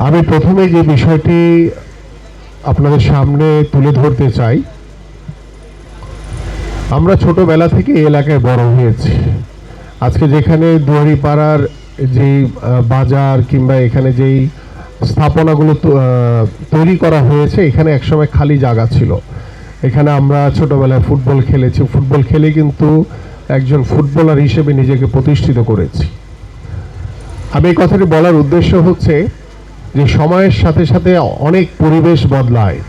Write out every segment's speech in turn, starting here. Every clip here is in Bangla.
আমি প্রথমে যে বিষয়টি আপনাদের সামনে তুলে ধরতে চাই, আমরা ছোটবেলা থেকে এই এলাকায় বড় হয়েছি। আজকে যেখানে দুয়ারিপাড়ার যেই বাজার কিংবা এখানে যেই স্থাপনাগুলো তৈরি করা হয়েছে, এখানে একসময় খালি জায়গা ছিল। এখানে আমরা ছোটবেলায় ফুটবল খেলেছি, ফুটবল খেলে কিন্তু একজন ফুটবলার হিসেবে নিজেকে প্রতিষ্ঠিত করেছি। আমি এই কথাটি বলার উদ্দেশ্য হচ্ছে যে সময়ের সাথে সাথে অনেক পরিবেশ বদলায়,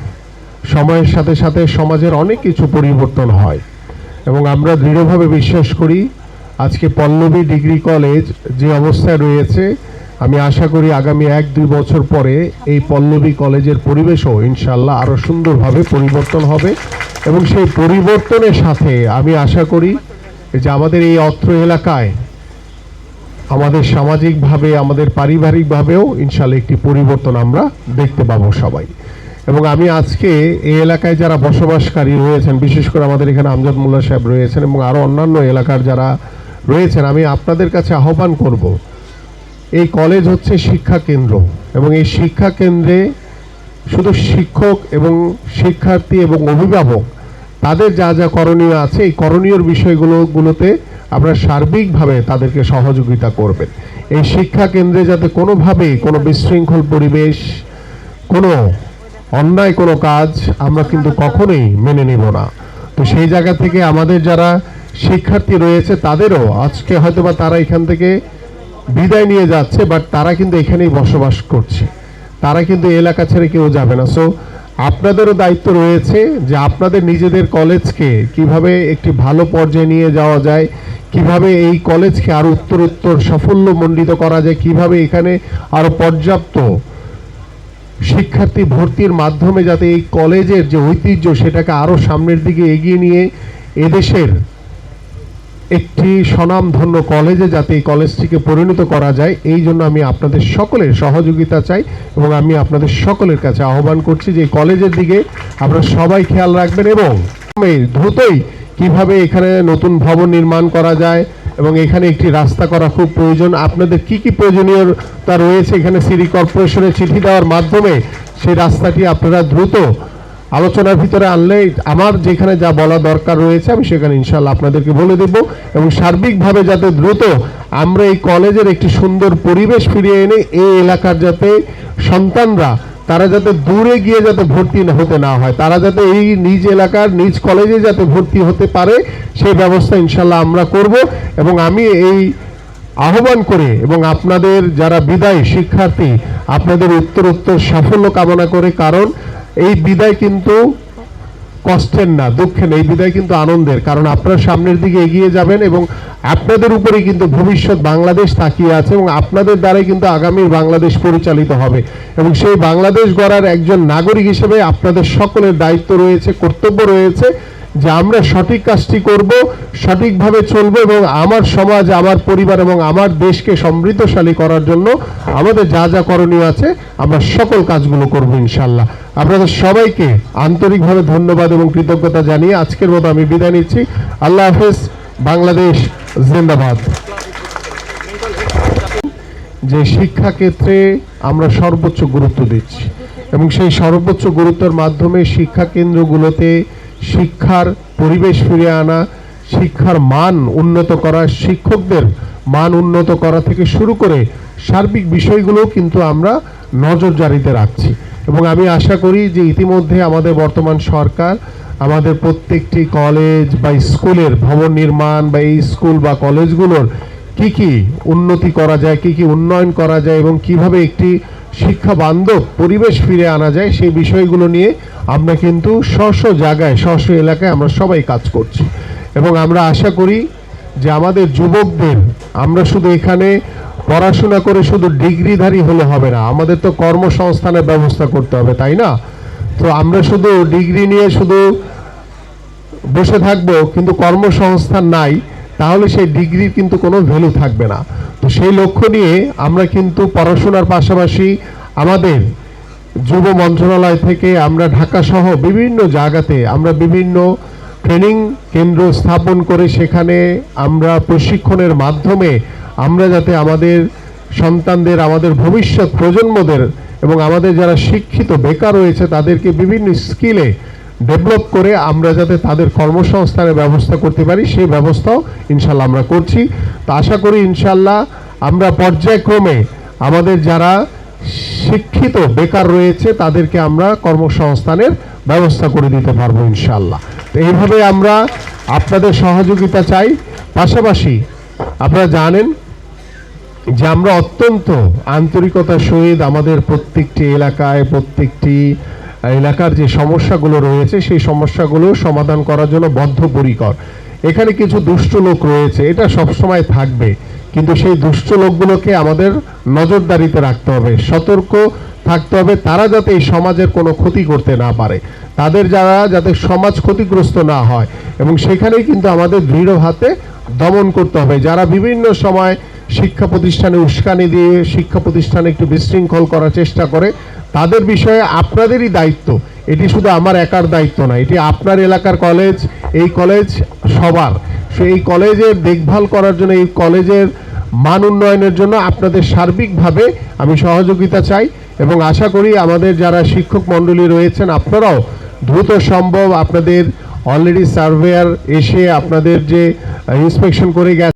সময়ের সাথে সাথে সমাজের অনেক কিছু পরিবর্তন হয় এবং আমরা দৃঢ়ভাবে বিশ্বাস করি আজকে পল্লবী ডিগ্রি কলেজ যে অবস্থায় রয়েছে, আমি আশা করি আগামী 1-2 বছর পরে এই পল্লবী কলেজের পরিবেশও ইনশাল্লাহ আরও সুন্দরভাবে পরিবর্তন হবে এবং সেই পরিবর্তনের সাথে আমি আশা করি যে আমাদের এই অত্র এলাকায় আমাদের সামাজিকভাবে আমাদের পারিবারিকভাবেও ইনশাল্লাহ একটি পরিবর্তন আমরা দেখতে পাবো সবাই। এবং আমি আজকে এই এলাকায় যারা বসবাসকারী রয়েছেন, বিশেষ করে আমাদের এখানে আমজাদ মোল্লা সাহেব রয়েছেন এবং আরও অন্যান্য এলাকার যারা রয়েছেন, আমি আপনাদের কাছে আহ্বান করব, এই কলেজ হচ্ছে শিক্ষা কেন্দ্র এবং এই শিক্ষা কেন্দ্রে শুধু শিক্ষক এবং শিক্ষার্থী এবং অভিভাবক তাদের যা যা করণীয় আছে, এই করণীয় বিষয়গুলোতে আপনারা সার্বিকভাবে তাদেরকে সহযোগিতা করবেন। এই শিক্ষা কেন্দ্রে যাতে কোনোভাবেই কোনো বিশৃঙ্খল পরিবেশ, কোনো অন্যায় কোনো কাজ আমরা কিন্তু কখনোই মেনে নেব না। তো সেই জায়গা থেকে আমাদের যারা শিক্ষার্থী রয়েছে তাদেরও আজকে হয়তোবা তারা এখান থেকে বিদায় নিয়ে যাচ্ছে, বাট তারা কিন্তু এখানেই বসবাস করছে, তারা কিন্তু এলাকা ছেড়ে কেউ যাবে না। সো আপনাদেরও দায়িত্ব রয়েছে যে আপনাদের নিজেদের কলেজকে কিভাবে একটি ভালো পর্যায়ে নিয়ে যাওয়া যায়, কিভাবে এই কলেজকে আরও উত্তরোত্তর সাফল্যমণ্ডিত করা যায়, কিভাবে এখানে আরও পর্যাপ্ত শিক্ষার্থী ভর্তির মাধ্যমে যাতে এই কলেজের যে ঐতিহ্য সেটাকে আরও সামনের দিকে এগিয়ে নিয়ে এদেশের একটি স্বনামধন্য কলেজে যাতে এই কলেজটিকে পরিণত করা যায়, এই জন্য আমি আপনাদের সকলের সহযোগিতা চাই এবং আমি আপনাদের সকলের কাছে আহ্বান করছি যে এই কলেজের দিকে আপনারা সবাই খেয়াল রাখবেন এবং দ্রুতই কিভাবে এখানে নতুন ভবন নির্মাণ করা যায় এবং এখানে একটি রাস্তা করা খুব প্রয়োজন। আপনাদের কি কি প্রয়োজনীয়তা রয়েছে এখানে সিটি কর্পোরেশনে চিঠি দেওয়ার মাধ্যমে সেই রাস্তাটি আপনারা দ্রুত আলোচনার ভিতরে আনলে আমার যেখানে যা বলা দরকার রয়েছে আমি সেখানে ইনশাল্লাহ আপনাদেরকে বলে দেব এবং সার্বিকভাবে যাতে দ্রুত আমরা এই কলেজের একটি সুন্দর পরিবেশ ফিরিয়ে এনে এই এলাকার যাতে সন্তানরা তারা যাতে দূরে গিয়ে যাতে ভর্তি হতে না হয়, তারা যাতে এই নিজ এলাকার নিজ কলেজে যাতে ভর্তি হতে পারে সেই ব্যবস্থা ইনশাল্লাহ আমরা করব। এবং আমি এই আহ্বান করে এবং আপনাদের যারা বিদায়ী শিক্ষার্থী আপনাদের উত্তরোত্তর সাফল্য কামনা করে, কারণ এই বিদায় কিন্তু কষ্টের না, দুঃখের, এই বিদায় কিন্তু আনন্দের, কারণ আপনারা সামনের দিকে এগিয়ে যাবেন এবং আপনাদের উপরেই কিন্তু ভবিষ্যৎ বাংলাদেশ তাকিয়ে আছে এবং আপনাদের দ্বারাই কিন্তু আগামীর বাংলাদেশ পরিচালিত হবে এবং সেই বাংলাদেশ গড়ার একজন নাগরিক হিসেবে আপনাদের সকলের দায়িত্ব রয়েছে, কর্তব্য রয়েছে যে আমরা সঠিক কাজটি করব, সঠিকভাবে চলব এবং আমার সমাজ, আমার পরিবার এবং আমার দেশকে সমৃদ্ধশালী করার জন্য আমাদের যা যা করণীয় আছে আমরা সকল কাজগুলো করব ইনশাল্লাহ। আপনাদের সবাইকে আন্তরিকভাবে ধন্যবাদ এবং কৃতজ্ঞতা জানিয়ে আজকের মতো আমি বিদায় নিচ্ছি। আল্লাহ হাফেজ, বাংলাদেশ জিন্দাবাদ। যে শিক্ষা ক্ষেত্রে আমরা সর্বোচ্চ গুরুত্ব দিচ্ছি এবং সেই সর্বোচ্চ গুরুত্বের মাধ্যমে শিক্ষা কেন্দ্রগুলোতে শিক্ষার পরিবেশ ফিরিয়ে আনা, শিক্ষার মান উন্নত করা, শিক্ষকদের মান উন্নত করা থেকে শুরু করে সার্বিক বিষয়গুলো কিন্তু আমরা নজরদারিতে রাখছি এবং আমি আশা করি যে ইতিমধ্যে আমাদের বর্তমান সরকার আমাদের প্রত্যেকটি কলেজ বা স্কুলের ভবন নির্মাণ বা এই স্কুল বা কলেজগুলোর কি কি উন্নতি করা যায়, কি কি উন্নয়ন করা যায় এবং কিভাবে একটি শিক্ষা বান্ধব পরিবেশ ফিরে আনা যায় সেই বিষয়গুলো নিয়ে আমরা কিন্তু স্ব জায়গায় স্ব এলাকায় আমরা সবাই কাজ করছি এবং আমরা আশা করি যে আমাদের যুবকদের আমরা শুধু এখানে পড়াশোনা করে শুধু ডিগ্রিধারী হলে হবে না, আমাদের তো কর্মসংস্থানের ব্যবস্থা করতে হবে, তাই না? তো আমরা শুধু ডিগ্রি নিয়ে শুধু বসে থাকবো কিন্তু কর্মসংস্থান নাই, তাহলে সেই ডিগ্রির কিন্তু কোনো ভ্যালু থাকবে না। তো সেই লক্ষ্য নিয়ে আমরা কিন্তু পড়াশোনার পাশাপাশি আমাদের যুব মন্ত্রণালয় থেকে আমরা ঢাকা সহ বিভিন্ন জায়গাতে আমরা বিভিন্ন ট্রেনিং কেন্দ্র স্থাপন করে সেখানে আমরা প্রশিক্ষণের মাধ্যমে আমরা যাতে আমাদের সন্তানদের, আমাদের ভবিষ্যৎ প্রজন্মদের এবং আমাদের যারা শিক্ষিত বেকার রয়েছে তাদেরকে বিভিন্ন স্কিলে ডেভেলপ করে আমরা যাতে তাদের কর্মসংস্থানের ব্যবস্থা করতে পারি সেই ব্যবস্থাও ইনশাল্লাহ আমরা করছি। তো আশা করি ইনশাল্লাহ আমরা পর্যায়ক্রমে আমাদের যারা শিক্ষিত বেকার রয়েছে তাদেরকে আমরা কর্মসংস্থানের ব্যবস্থা করে দিতে পারবো ইনশাল্লাহ। তো এইভাবে আমরা আপনাদের সহযোগিতা চাই। পাশাপাশি আপনারা জানেন যে আমরা অত্যন্ত আন্তরিকতার সহিত আমাদের প্রত্যেকটি এলাকায় প্রত্যেকটি এলাকার যে সমস্যাগুলো রয়েছে সেই সমস্যাগুলো সমাধান করার জন্য বদ্ধপরিকর। এখানে কিছু দুষ্ট লোক রয়েছে, এটা সবসময় থাকবে, কিন্তু সেই দুষ্ট লোকগুলোকে আমাদের নজরদারিতে রাখতে হবে, সতর্ক থাকতে হবে, তারা যাতে এই সমাজের কোনো ক্ষতি করতে না পারে, তাদের যাতে সমাজ ক্ষতিগ্রস্ত না হয়। এবং সেখানেই কিন্তু আমাদের দৃঢ় হাতে দমন করতে হবে যারা বিভিন্ন সময় শিক্ষা প্রতিষ্ঠানে উস্কানি দিয়ে শিক্ষা প্রতিষ্ঠানে একটু বিশৃঙ্খল করার চেষ্টা করে। তাদের বিষয়ে আপনাদেরই দায়িত্ব, এটি শুধু আমার একার দায়িত্ব না, এটি আপনার এলাকার কলেজ, এই কলেজ সবার। এই কলেজের দেখভাল করার জন্য, এই কলেজের মান উন্নয়নের জন্য আপনাদের সার্বিকভাবে আমি সহযোগিতা চাই। এবং আশা করি আমাদের যারা শিক্ষক মণ্ডলী রয়েছেন আপনারাও দ্রুত সম্ভব আপনাদের অলরেডি সার্ভেয়ার এসে আপনাদের যে ইন্সপেকশন করে গেছে